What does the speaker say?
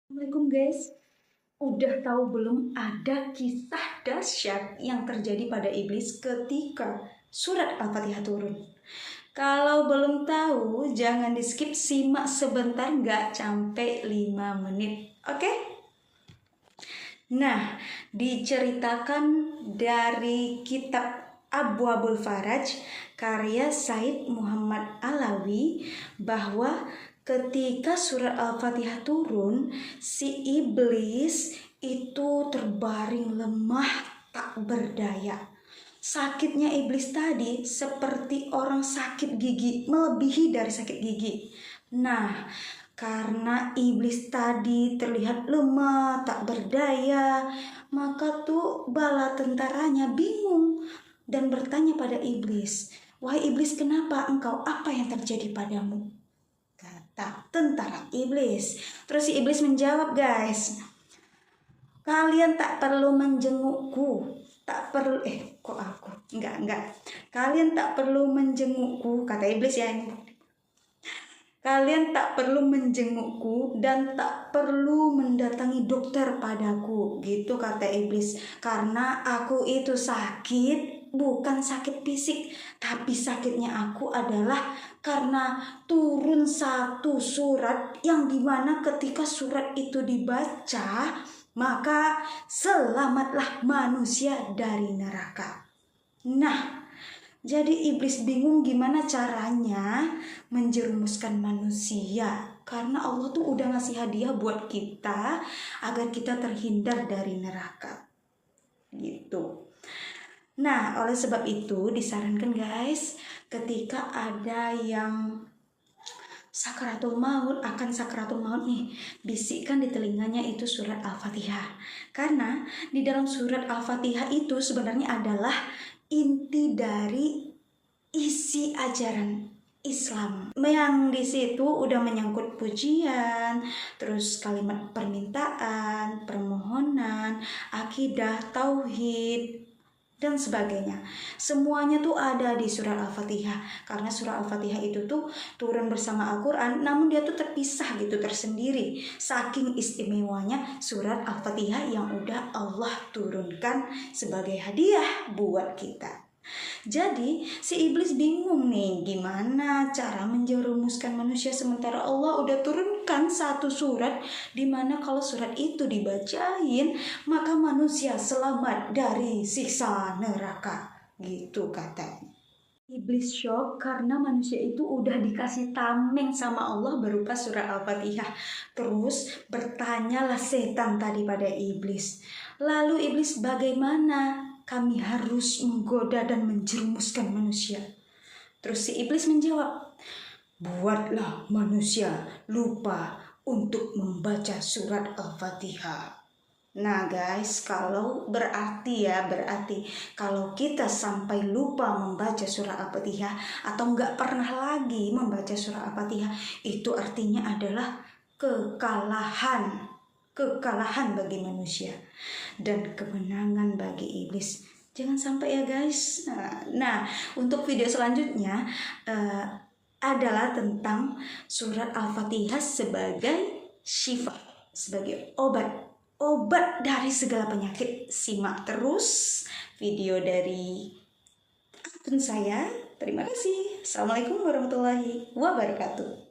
Assalamualaikum guys. Udah tahu belum ada kisah dahsyat yang terjadi pada iblis ketika surat Al-Fatihah turun? Kalau belum tahu, jangan di skip, simak sebentar, nggak sampai 5 menit. Oke? Nah, diceritakan dari kitab Abwaabul Faraj karya Said Muhammad Alawi bahwa ketika surat Al-Fatihah turun, si iblis itu terbaring lemah tak berdaya. Sakitnya iblis tadi seperti orang sakit gigi, melebihi dari sakit gigi. Nah, karena iblis tadi terlihat lemah, tak berdaya, maka tuh bala tentaranya bingung dan bertanya pada iblis, "Wahai iblis, kenapa engkau? Apa yang terjadi padamu?" Kata tentara iblis. Terus si iblis menjawab, guys, "Kalian tak perlu menjengukku. Tak perlu, kok aku? Enggak. Kalian tak perlu menjengukku," kata iblis ya ini. "Kalian tak perlu menjengukku dan tak perlu mendatangi dokter padaku," gitu kata iblis. "Karena aku itu sakit, bukan sakit fisik, tapi sakitnya aku adalah karena turun satu surat yang dimana ketika surat itu dibaca, maka selamatlah manusia dari neraka." Nah, jadi iblis bingung gimana caranya menjerumuskan manusia. Karena Allah tuh udah ngasih hadiah buat kita agar kita terhindar dari neraka. Gitu. Nah, oleh sebab itu disarankan guys, ketika ada yang akan sakratul maut nih, bisikkan di telinganya itu surat Al-Fatihah. Karena di dalam surat Al-Fatihah itu sebenarnya adalah inti dari isi ajaran Islam. Yang di situ udah menyangkut pujian, terus kalimat permintaan, permohonan, akidah, tauhid, dan sebagainya. Semuanya tuh ada di surat Al-Fatihah. Karena surat Al-Fatihah itu tuh turun bersama Al-Quran, namun dia tuh terpisah gitu, tersendiri. Saking istimewanya surat Al-Fatihah yang udah Allah turunkan sebagai hadiah buat kita. Jadi si iblis bingung nih, gimana cara menjerumuskan manusia sementara Allah udah turunkan satu surat dimana kalau surat itu dibacain maka manusia selamat dari siksa neraka, gitu katanya. Iblis shock karena manusia itu udah dikasih tameng sama Allah berupa surat Al-Fatihah. Terus bertanyalah setan tadi pada iblis, "Lalu iblis, bagaimana kami harus menggoda dan menjerumuskan manusia?" Terus si iblis menjawab, "Buatlah manusia lupa untuk membaca surat Al-Fatihah." Nah guys, berarti kalau kita sampai lupa membaca surat Al-Fatihah atau nggak pernah lagi membaca surat Al-Fatihah, itu artinya adalah kekalahan bagi manusia dan kemenangan bagi iblis. Jangan sampai ya guys. Nah, untuk video selanjutnya adalah tentang surat Al-Fatihah sebagai syifa, sebagai obat dari segala penyakit. Simak terus video dari akun saya. Terima kasih. Assalamualaikum warahmatullahi wabarakatuh.